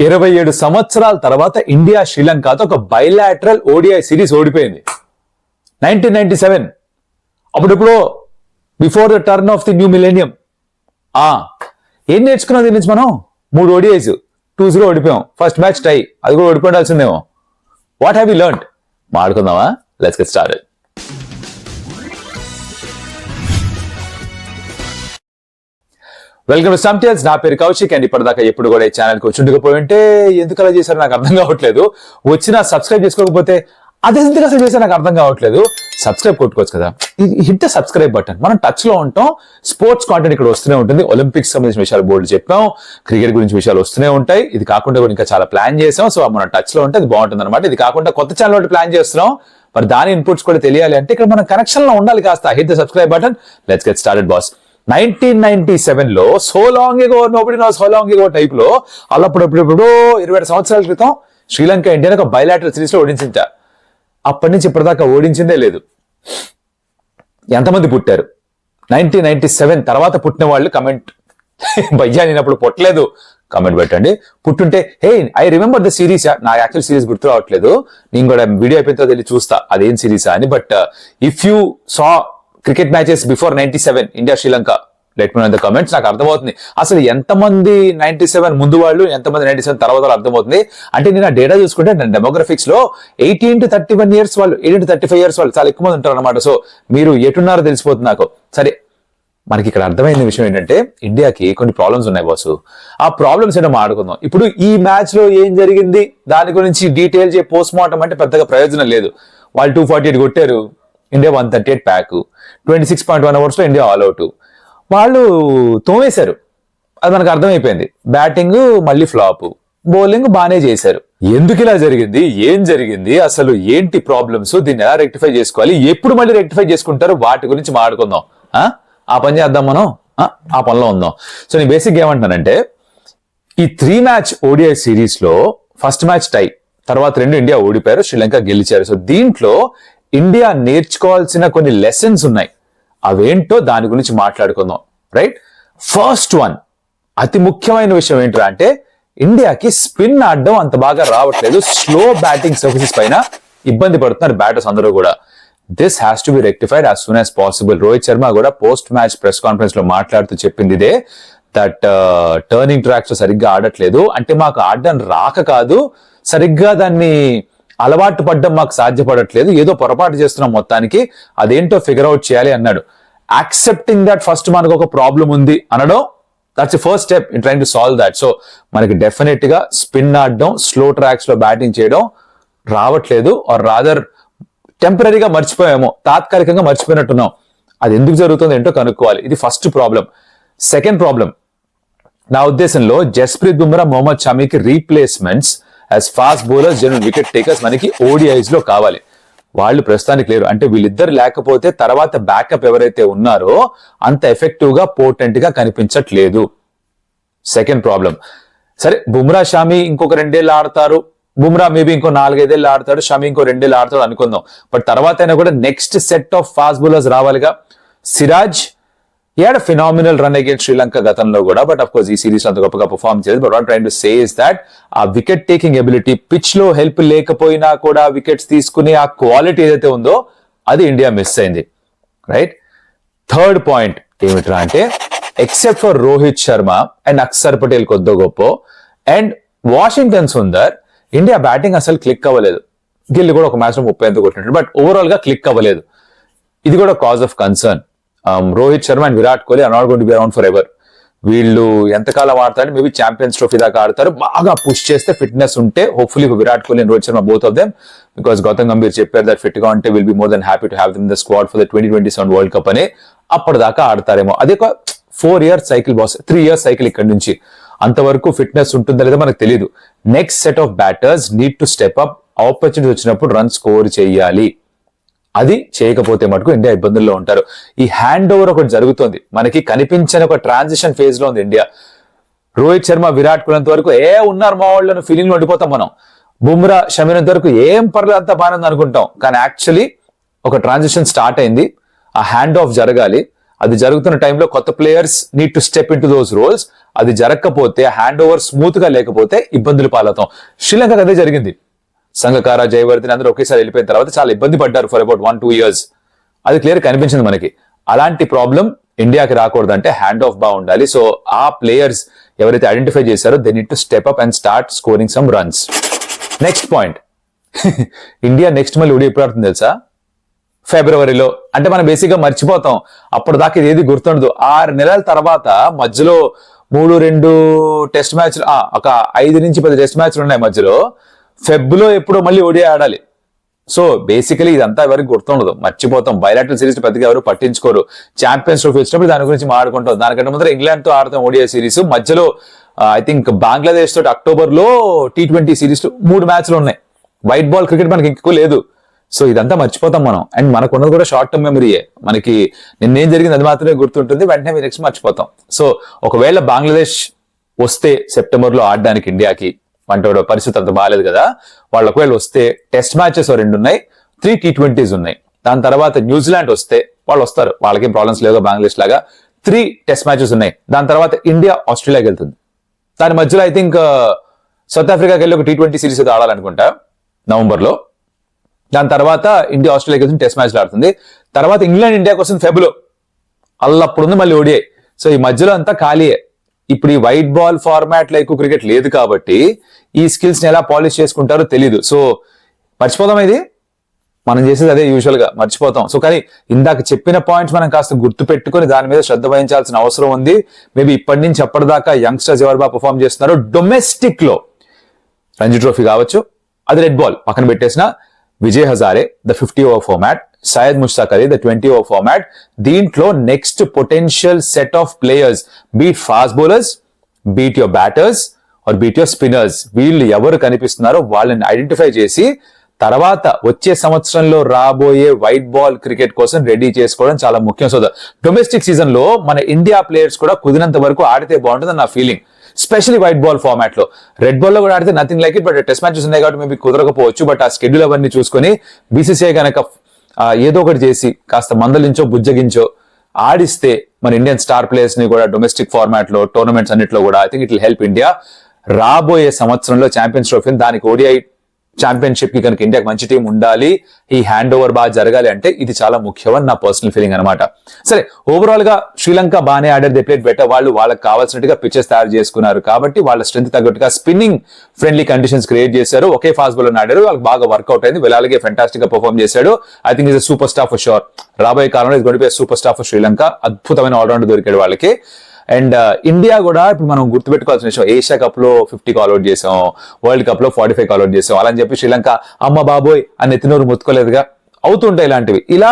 27 సంవత్సరాల తర్వాత ఇండియా శ్రీలంకతో ఒక బైలాటరల్ ఓడిఐ సిరీస్ ఓడిపోయింది 1997. అప్పుడెప్పుడో before the turn of the new millennium. ఏం నేర్చుకున్నాం దీని నుంచి మనం? 3 ఓడిఐస్ 2-0 ఓడిపోయాం. ఫస్ట్ మ్యాచ్ టై, అది కూడా ఓడిపోయాల్సిందేమో. What have you learned? మాట్లాడుకుందామా? Let's get started. Welcome to some tales. నా పేరు కౌశిక్ అండ్ ఇప్పటిదాకా ఎప్పుడు కూడా ఈ ఛానల్కి వచ్చి ఉండకపోయి ఉంటే ఎందుకు అలా చేశారో నాకు అర్థం కావట్లేదు. వచ్చినా సబ్స్క్రైబ్ చేసుకోకపోతే అదే ఎందుకు అసలు చేశారో నాకు అర్థం కావట్లేదు. సబ్స్క్రైబ్ కొట్టుకోవచ్చు కదా, హిట్ ద సబ్స్క్రైబ్ బటన్. మనం టచ్ లో ఉంటాం. స్పోర్ట్స్ కాంటెంట్ ఇక్కడ వస్తూనే ఉంటుంది. ఒలింపిక్స్ సంబంధించిన విషయాలు బోర్డు చెప్పాం, క్రికెట్ గురించి విషయాలు వస్తూనే ఉంటాయి. ఇది కాకుండా కూడా ఇంకా చాలా ప్లాన్ చేసాం. సో మనం టచ్ లో ఉంటే అది బాగుంటుంది అనమాట. ఇది కాకుండా కొత్త ఛానల్ ఒకటి ప్లాన్ చేస్తున్నాం. మరి దాని ఇన్పుట్స్ కూడా తెలియాలి అంటే ఇక్కడ మనం కనెక్షన్ లో ఉండాలి కాస్త. Hit the subscribe button. Let's get started boss. 1997 లో so long ago, nobody knows how long ago type లో అల్లప్పుడు 27 సంవత్సరాల క్రితం శ్రీలంక ఇండియాని ఒక బైలాటరల్ సిరీస్ లో ఓడించింట. అప్పటి నుంచి ఇప్పటిదాకా ఓడించిందే లేదు. ఎంతమంది పుట్టారు? 1997 తర్వాత పుట్టిన వాళ్ళు కమెంట్ భయ్యా నేను అప్పుడు పుట్టలేదు కమెంట్ పెట్టండి. పుట్టుంటే hey I remember the series. నాకు యాక్చువల్ సిరీస్ గుర్తు రావట్లేదు. నేను కూడా వీడియో అయిపోయిన తర్వాత వెళ్ళి చూస్తా అదేం సిరీసా అని. But if you saw cricket matches before 97 India Sri Lanka, let me know in the comments. నాకు అర్థమవుతుంది అసలు ఎంతమంది 97 ముందు వాళ్ళు, ఎంతమంది 97 తర్వాత వాళ్ళు అర్థమవుతుంది. అంటే నేను ఆ డేటా చూసుకుంటే డెమోగ్రఫిక్స్ లో 18 to 31 ఇయర్స్ వాళ్ళు, 18 to 35 ఇయర్స్ వాళ్ళు చాలా ఎక్కువ మంది ఉంటారు అనమాట. సో మీరు ఎటున్నారో తెలిసిపోతుంది నాకు. సరే, మనకి ఇక్కడ అర్థమైన విషయం ఏంటంటే ఇండియాకి కొన్ని ప్రాబ్లమ్స్ ఉన్నాయి బాసు. ఆ ప్రాబ్లమ్స్ ఏంటో మాట్లాడుకుందాం. ఇప్పుడు ఈ మ్యాచ్ లో ఏం జరిగింది దాని గురించి డీటెయిల్ పోస్ట్ మార్టం అంటే పెద్దగా ప్రయోజనం లేదు. వాళ్ళు 248 కొట్టారు, ఇండియా 138 ప్యాక్, 26.1 అవర్స్ లో ఇండియా ఆల్అౌట్. వాళ్ళు తోమేశారు, అది మనకు అర్థమైపోయింది. బ్యాటింగ్ మళ్ళీ ఫ్లాప్, బౌలింగ్ బానే చేశారు. ఎందుకు ఇలా జరిగింది, ఏం జరిగింది, అసలు ఏంటి ప్రాబ్లమ్స్, దీన్ని ఎలా రెక్టిఫై చేసుకోవాలి, ఎప్పుడు మళ్ళీ రెక్టిఫై చేసుకుంటారు, వాటి గురించి మాట్లాడుకుందాం. ఆ పని చేద్దాం మనం, ఆ పనిలో ఉందాం. సో నేను బేసిక్ ఏమంటున్నానంటే ఈ 3 మ్యాచ్ ఓడిఐ సిరీస్ లో ఫస్ట్ మ్యాచ్ టై, తర్వాత 2 ఇండియా ఓడిపోయారు, శ్రీలంక గెలిచారు. సో దీంట్లో ఇండియా నేర్చుకోవాల్సిన కొన్ని లెసన్స్ ఉన్నాయి. అవేంటో దాని గురించి మాట్లాడుకుందాం. రైట్, ఫస్ట్ వన్ అతి ముఖ్యమైన విషయం ఏంటంటే అంటే ఇండియాకి స్పిన్ ఆడడం అంత బాగా రావట్లేదు. స్లో బ్యాటింగ్ సర్ఫేసెస్ పైన ఇబ్బంది పడుతున్నారు బ్యాటర్స్ అందరూ కూడా. This has to be rectified as soon as possible. Rohit Sharma కూడా పోస్ట్ మ్యాచ్ ప్రెస్ కాన్ఫరెన్స్ లో మాట్లాడుతూ చెప్పింది ఇదే, దట్ టర్నింగ్ ట్రాక్స్ లో సరిగ్గా ఆడట్లేదు. అంటే మాకు ఆడడం రాక కాదు, సరిగ్గా దాన్ని అలవాటు పడ్డం మాకు సాధ్యపడట్లేదు, ఏదో పొరపాటు చేస్తున్నాం మొత్తానికి, అదేంటో ఫిగర్ అవుట్ చేయాలి అన్నాడు. యాక్సెప్టింగ్ దట్ ఫస్ట్ మనకు ఒక ప్రాబ్లం ఉంది అనడం, that's first step in trying to solve that. So మనకి డెఫినెట్ గా స్పిన్ ఆడడం, స్లో ట్రాక్స్ లో బ్యాటింగ్ చేయడం రావట్లేదు, ఆర్ రాదర్ టెంపరీగా మర్చిపోయామో, తాత్కాలికంగా మర్చిపోయినట్టున్నాం. అది ఎందుకు జరుగుతుంది ఏంటో కనుక్కోవాలి. ఇది ఫస్ట్ ప్రాబ్లం. సెకండ్ ప్రాబ్లం, నా ఉద్దేశంలో జస్ప్రీత్ బుమ్రా, మొహమ్మద్ షమీకి replacements as fast bowlers, general wicket takers మనకి ఓడిఐస్ లో కావాలి. వాళ్ళు ప్రస్తుతానికి లేరు. అంటే వీళ్ళిద్దరు లేకపోతే తర్వాత బ్యాకప్ ఎవరైతే ఉన్నారో అంత ఎఫెక్టివ్ గా, పోటెంట్ గా కనిపించట్లేదు. Second problem. సరే, బుమ్రా షమి ఇంకొక 2 ఏళ్ళు ఆడతారు, బుమ్రా మేబీ ఇంకో 4-5 ఏళ్ళు ఆడతాడు, షమి ఇంకో 2 ఏళ్ళు ఆడతాడు అనుకుందాం. బట్ తర్వాత అయినా కూడా next set of fast bowlers రావాలిగా. Siraj had a phenomenal run against Sri Lanka గతంలో కూడా, బట్ అఫ్ కోర్స్ ఈ సిరీస్ అంత గొప్పగా పర్ఫార్మ్ చేయలేదు. But what trying to say is that ఆ వికెట్ టేకింగ్ ఎబిలిటీ, పిచ్ లో హెల్ప్ లేకపోయినా కూడా వికెట్స్ తీసుకునే ఆ క్వాలిటీ ఏదైతే ఉందో అది ఇండియా మిస్ అయింది. రైట్. థర్డ్ పాయింట్ ఏమిట్రా అంటే except for Rohit Sharma and Axar Patel కొద్దో గొప్ప and Washington Sundar, India batting అసలు క్లిక్ అవ్వలేదు. గిల్ కూడా ఒక మ్యాచ్ లో 30 కొట్టినట్టు, బట్ ఓవరాల్ గా క్లిక్ అవ్వలేదు. ఇది కూడా cause of concern. Rohit Sharma and Virat Kohli are not going to be around forever. వీళ్ళు ఎంతకాలం ఆడతారు, మేబీ ఛాంపియన్స్ ట్రోఫీ దాకా ఆడతారు. బాగా పుష్ చేస్తే, ఫిట్నెస్ ఉంటే, hopefully Virat Kohli and Rohit Sharma both of them, because Gautam Gambhir చెప్పారు దట్ ఫిట్ గా ఉంటే will be more than happy to have them the squad for the 2027 world cup అని. అప్పటిదాకా ఆడతారేమో. అదే 4 years cycle boss, 3 years cycle ఇక్కడ నుంచి. అంతవరకు ఫిట్నెస్ ఉంటుందా లేదా మనకు తెలియదు. Next set of batters need to step up. Opportunity వచ్చినప్పుడు రన్ స్కోర్ చేయాలి. అది చేయకపోతే మటుకు ఇండియా ఇబ్బందుల్లో ఉంటారు. ఈ హ్యాండ్ ఓవర్ ఒకటి జరుగుతుంది, మనకి కనిపించని ఒక ట్రాన్సిషన్ ఫేజ్ లో ఉంది ఇండియా. రోహిత్ శర్మ, విరాట్ కోహ్లీ వరకు ఉన్నారు మా వాళ్ళను ఫీలింగ్ లో ఉండిపోతాం మనం. బుమ్రా, షమినంత వరకు ఏం పర్లేదు, అంత బాగుంది అనుకుంటాం. కానీ యాక్చువల్లీ ఒక ట్రాన్సిషన్ స్టార్ట్ అయింది, ఆ హ్యాండ్ ఆఫ్ జరగాలి. అది జరుగుతున్న టైంలో కొత్త players need to step in to those roles. అది జరగకపోతే, హ్యాండ్ ఓవర్ స్మూత్ గా లేకపోతే ఇబ్బందులు పాలవుతాం. శ్రీలంకకు అదే జరిగింది. సంగకార, జయవర్ధన్ అందరూ ఒకేసారి వెళ్ళిపోయిన తర్వాత చాలా ఇబ్బంది పడ్డారు ఫర్ అబౌట్ 1-2 years. అది క్లియర్ కనిపించింది మనకి. అలాంటి ప్రాబ్లం ఇండియాకి రాకూడదంటే హ్యాండ్ ఆఫ్ బాగుండాలి. సో ఆ ప్లేయర్స్ ఎవరైతే ఐడెంటిఫై చేశారో they need to step up and start scoring some runs. Next point, India next మళ్ళీ ఎప్పుడు ఆడుతుంది తెలుసా? ఫిబ్రవరిలో. అంటే మనం బేసిక్ గా మర్చిపోతాం, అప్పటిదాకా ఇది ఏది గుర్తుండదు. 6 నెలల తర్వాత మధ్యలో 3-2 టెస్ట్ మ్యాచ్లు, ఒక 5 నుంచి 10 టెస్ట్ మ్యాచ్లు ఉన్నాయి మధ్యలో. ఫెబ్లో ఎప్పుడో మళ్ళీ ఓడిఐ ఆడాలి. సో బేసికలీ ఇదంతా ఎవరికి గుర్తుండదు, మర్చిపోతాం. బైలాటరల్ సిరీస్ పెద్దగా ఎవరు పట్టించుకోరు. ఛాంపియన్స్ ట్రోఫీ వచ్చినప్పుడు దాని గురించి మాట్లాడుకుంటాం. దానికంటే ముందర ఇంగ్లాండ్ తో ఆడతాం ఓడిఐ సిరీస్. మధ్యలో ఐ థింక్ బంగ్లాదేశ్ తోటి అక్టోబర్లో T20 సిరీస్ 3 మ్యాచ్లు ఉన్నాయి. వైట్ బాల్ క్రికెట్ మనకి ఎక్కువ లేదు. సో ఇదంతా మర్చిపోతాం మనం. అండ్ మనకు ఉన్నది కూడా షార్ట్ టర్మ్ మెమరీయే. మనకి నిన్నేం జరిగింది అది మాత్రమే గుర్తుంటుంది, వెంటనే నెక్స్ట్ మర్చిపోతాం. సో ఒకవేళ బంగ్లాదేశ్ వస్తే సెప్టెంబర్ లో ఆడడానికి ఇండియాకి, అంటే పరిస్థితి అంత బాగాలేదు కదా, వాళ్ళు ఒకవేళ వస్తే టెస్ట్ మ్యాచెస్ 2 ఉన్నాయి, 3 T20s ఉన్నాయి. దాని తర్వాత న్యూజిలాండ్ వస్తే వాళ్ళు వస్తారు, వాళ్ళకేం ప్రాబ్లమ్స్ లేవు బంగ్లాదేశ్ లాగా. 3 టెస్ట్ మ్యాచెస్ ఉన్నాయి. దాని తర్వాత ఇండియా ఆస్ట్రేలియాకి వెళ్తుంది. దాని మధ్యలో ఐ థింక్ సౌత్ ఆఫ్రికాకి వెళ్ళి ఒక T20 సిరీస్ అయితే ఆడాలనుకుంటా నవంబర్లో. దాని తర్వాత ఇండియా ఆస్ట్రేలియాకి వెళ్తుంది, టెస్ట్ మ్యాచ్లు ఆడుతుంది. తర్వాత ఇంగ్లాండ్ ఇండియాకి వస్తుంది ఫెబ్లో, అల్లప్పుడు మళ్ళీ ఓడిఐ. సో ఈ మధ్యలో అంతా ఖాళీయే. ఇప్పుడు ఈ వైట్ బాల్ ఫార్మాట్ లో ఎక్కువ క్రికెట్ లేదు కాబట్టి ఈ స్కిల్స్ ని ఎలా పాలిష్ చేసుకుంటారో తెలీదు. సో మర్చిపోతాం, ఇది మనం చేసేది అదే యూజువల్ గా మర్చిపోతాం. సో కానీ ఇందాక చెప్పిన పాయింట్స్ మనం కాస్త గుర్తు పెట్టుకుని దాని మీద శ్రద్ధ వహించాల్సిన అవసరం ఉంది. మేబీ ఇప్పటి నుంచి అప్పటిదాకా యంగ్స్టర్స్ ఎవరు బాగా పర్ఫార్మ్ చేస్తున్నారు డొమెస్టిక్ లో, రంజీ ట్రోఫీ కావచ్చు, అది రెడ్ బాల్ పక్కన పెట్టేసిన, Vijay Hazare the 50 over format, Syed Mushtaq Ali the 20 over format. దీంట్లో next potential set of players, be it fast bowlers, be it your batters or be it your spinners, వీళ్ళు ఎవరు కనిపిస్తున్నారో వాళ్ళని ఐడెంటిఫై చేసి తర్వాత వచ్చే సంవత్సరంలో రాబోయే వైట్ బాల్ క్రికెట్ కోసం రెడీ చేసుకోవడం చాలా ముఖ్యం. సో డొమెస్టిక్ సీజన్ లో మన ఇండియా ప్లేయర్స్ కూడా కుదిరినంత వరకు ఆడితే బాగుంటుంది నా feeling. Specially white ball format లో. రెడ్ బాల్ లో కూడా ఆడితే nothing like it, but test matches ఉన్నాయి కాబట్టి మేబీ కుదరకపోవచ్చు. బట్ ఆ షెడ్యూల్ అవన్నీ చూసుకొని బీసీసీఐ కనుక ఏదో ఒకటి చేసి కాస్త మందలించో బుజ్జగించో ఆడిస్తే మన ఇండియన్ స్టార్ ప్లేయర్స్ ని కూడా డొమెస్టిక్ ఫార్మాట్ లో టోర్నమెంట్స్ అన్నిట్లో కూడా I think it will help India రాబోయే సంవత్సరంలో ఛాంపియన్స్ ట్రోఫీ. దానికి ఓడిఐ ఛాంపియన్షిప్ కి కనుక ఇండియాకి మంచి టీం ఉండాలి, ఈ హ్యాండ్ ఓవర్ బాగా జరగాలి అంటే ఇది చాలా ముఖ్యమని నా పర్సనల్ ఫీలింగ్ అనమాట. సరే, ఓవరాల్ గా శ్రీలంక బాగానే ఆడారు, దే ప్లేడ్ బెటర్. వాళ్ళకి కావాల్సినట్టుగా పిచెస్ తయారు చేసుకున్నారు కాబట్టి వాళ్ళ స్ట్రెంత్ తగ్గట్టుగా స్పిన్నింగ్ ఫ్రెండ్లీ కండిషన్స్ క్రియేట్ చేశారు. ఒకే ఫాస్ట్ బౌలర్ ఆడారు, వాళ్ళకి బాగా వర్కౌట్ అయింది. వెలాలగే ఫెంటాస్టిక్ గా పర్ఫార్మ్ చేశాడు. I think is super star for sure. రాబోయే కాలంలో ఇది గొడిపోయే సూపర్ స్టార్ ఫర్ శ్రీలంక. అద్భుతమైన ఆల్రౌండర్ దొరికాడు వాళ్ళకి. అండ్ ఇండియా కూడా ఇప్పుడు మనం గుర్తుపెట్టుకోవాల్సిన విషయం, ఏషియా కప్ లో 50 కాల్అౌట్ చేసాం, వరల్డ్ కప్ లో 45 కాల్అౌట్ చేసాం. అలా అని చెప్పి శ్రీలంక అమ్మ బాబోయ్ అని ఎత్తినూరు ముత్తుకోలేదుగా. అవుతుంటాయి ఇలాంటివి. ఇలా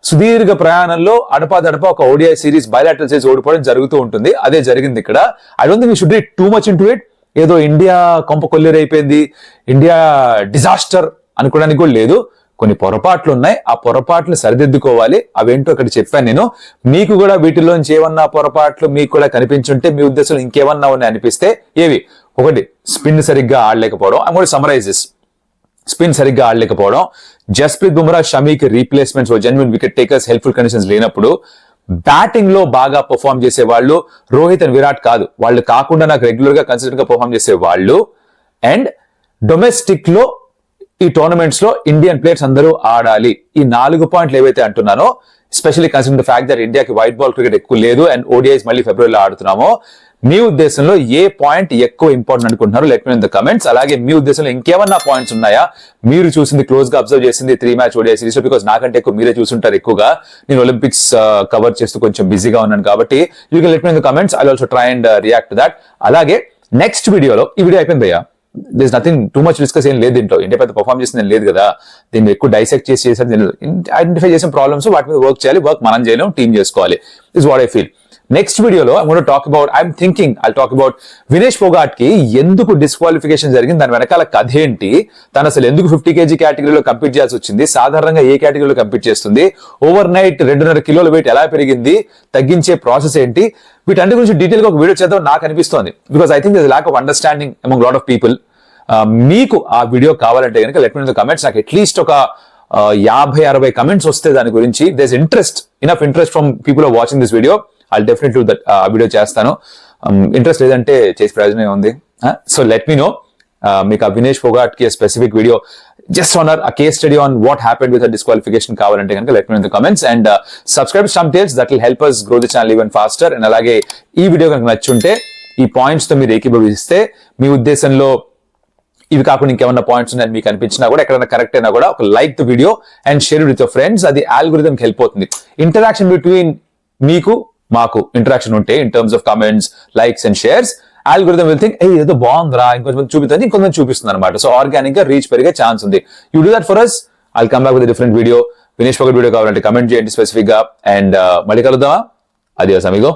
సుదీర్ఘ ప్రయాణంలో అడపాదడప ఒక ఓడిఐ సిరీస్, బైలాటరల్ సిరీస్ ఓడిపోవడం జరుగుతూ ఉంటుంది. అదే జరిగింది ఇక్కడ. I don't think we should read too much into it. ఏదో ఇండియా కొంప కొల్లేరైపోయింది, ఇండియా డిజాస్టర్ అనుకోవడానికి కూడా లేదు. కొన్ని పొరపాట్లు ఉన్నాయి, ఆ పొరపాట్లు సరిదిద్దుకోవాలి. అవేంటో అక్కడ చెప్పాను నేను. మీకు కూడా వీటిలోంచి ఏమన్నా పొరపాట్లు మీకు కూడా కనిపించుంటే, మీ ఉద్దేశంలో ఇంకేమన్నా ఉన్నాయి అనిపిస్తే ఏవి? ఒకటి, స్పిన్ సరిగ్గా ఆడలేకపోవడం. I want to summarise this. Spin సరిగ్గా ఆడలేకపోవడం, జస్ప్రీత్ బుమ్రా, షమీకి replacements, genuine wicket takers, helpful conditions లేనప్పుడు, బ్యాటింగ్ లో బాగా పర్ఫార్మ్ చేసే వాళ్ళు రోహిత్ అండ్ విరాట్ కాదు, వాళ్ళు కాకుండా నాకు రెగ్యులర్ గా కన్సిస్టెంట్ గా పర్ఫార్మ్ చేసే వాళ్ళు. అండ్ డొమెస్టిక్ లో ఈ టోర్నమెంట్స్ లో ఇండియన్ ప్లేయర్స్ అందరూ ఆడాలి. ఈ 4 పాయింట్లు ఏవైతే అంటున్నానో, especially considering the fact that ఇండియాకి వైట్ బాల్ క్రికెట్ ఎక్కువ లేదు అండ్ ఓడిఐస్ మళ్ళీ ఫిబ్రవరిలో ఆడుతున్నామో, మీ ఉద్దేశంలో ఏ పాయింట్ ఎక్కువ ఇంపార్టెంట్ అనుకుంటున్నారు? Let me in the comments. అలాగే మీ ఉద్దేశంలో ఇంకేమన్నా పాయింట్స్ ఉన్నాయా? మీరు చూసింది, క్లోజ్ గా అబ్జర్వ్ చేసింది 3 మ్యాచ్ ఓడిఐ సిరీస్ లో, బికాస్ నాకంటే ఎక్కువ మీరే చూసుంటారు ఎక్కువగా. నేను ఒలింపిక్స్ కవర్ చేస్తూ కొంచెం బిజీగా ఉన్నాను కాబట్టి you can let me in the comments. I also try and react to that. అలాగే నెక్స్ట్ వీడియోలో, ఈ వీడియో అయిపోయింది భయ్యా, this nothing too much discuss ఏం లేదు దీంట్లో. ఇండియా పెద్ద పర్ఫార్మ్ చేసింది లేదు కదా, దీన్ని ఎక్కువ డైసెక్ట్ చేసేది ఐడెంటిఫై చేసిన ప్రాబ్లమ్స్, వాటి మీద వర్క్ చేయాలి. వర్క్ మనం చేయలేం, టీమ్ చేసుకోవాలి. Is what I feel. Next వీడియోలో I talk about Vinesh Phogat కి ఎందుకు డిస్క్వాలిఫికేషన్ జరిగింది, దాని వెనకాల కథ ఏంటి, తను అసలు ఎందుకు 50 kg కేటగిరీలో కంపీట్ చేయాల్సి వచ్చింది, సాధారణంగా ఏ కేటగిరీలో కంపీట్ చేస్తుంది, ఓవర్ నైట్ 2.5 కిలోల వెయిట్ ఎలా పెరిగింది, తగ్గించే ప్రాసెస్ ఏంటి, వీటన్నిటి గురించి డీటెయిల్ గా ఒక వీడియో చేద్దాం నాకు అనిపిస్తోంది. Because I think this lack of understanding among lot of people. మీకు ఆ వీడియో కావాలంటే కనుక let me know in the comments. నాకు అట్లీస్ట్ ఒక 50-60 కమెంట్స్ వస్తే దాని గురించి there's enough interest from people who are watching this video. I'll definitely do that video చేస్తాను. ఇంట్రెస్ట్ లేదంటే చేసి ప్రయోజనం ఉంది. So let me know. మీకు వినేష్ ఫోగాట్ కి specific video just on a case study on what happened with a disqualification కావాలంటే కనుక let me know in the comments and subscribe to Stump Tales. That will help us grow the channel even faster. And అలాగే ఈ video కనుక నచ్చుంటే ఈ points తో మీరు ఏకీభవిస్తే మీ ఉద్దేశంలో ఇవి కాకుండా ఇంకేమన్నా పాయింట్స్ ఉన్నాయని మీకు అనిపించినా కూడా ఎక్కడైనా కరెక్ట్ అయినా కూడా ఒక like the video and share with your friends. అది ఆల్గోరిథం కి హెల్ప్ అవుతుంది. ఇంటరాక్షన్ బిట్వీన్ మీకు మాకు ఇంటరాక్షన్ ఉంటే in terms of comments, likes and shares, algorithm will think ఏదో బాగుందిరా ఇంకొంచెం చూపిస్తుంది, ఇంకొంచెం చూపిస్తుంది అనమాట. సో ఆర్గానిక్ గా రీచ్ పెరిగే ఛాన్స్ ఉంది. You do that for us. I'll come back with different video. Vinesh Phogat video కావాలంటే కమెంట్ చేయండి స్పెసిఫిక్ గా. అండ్ మళ్ళీ కలుద్దామా? అదియోస్ అమిగో.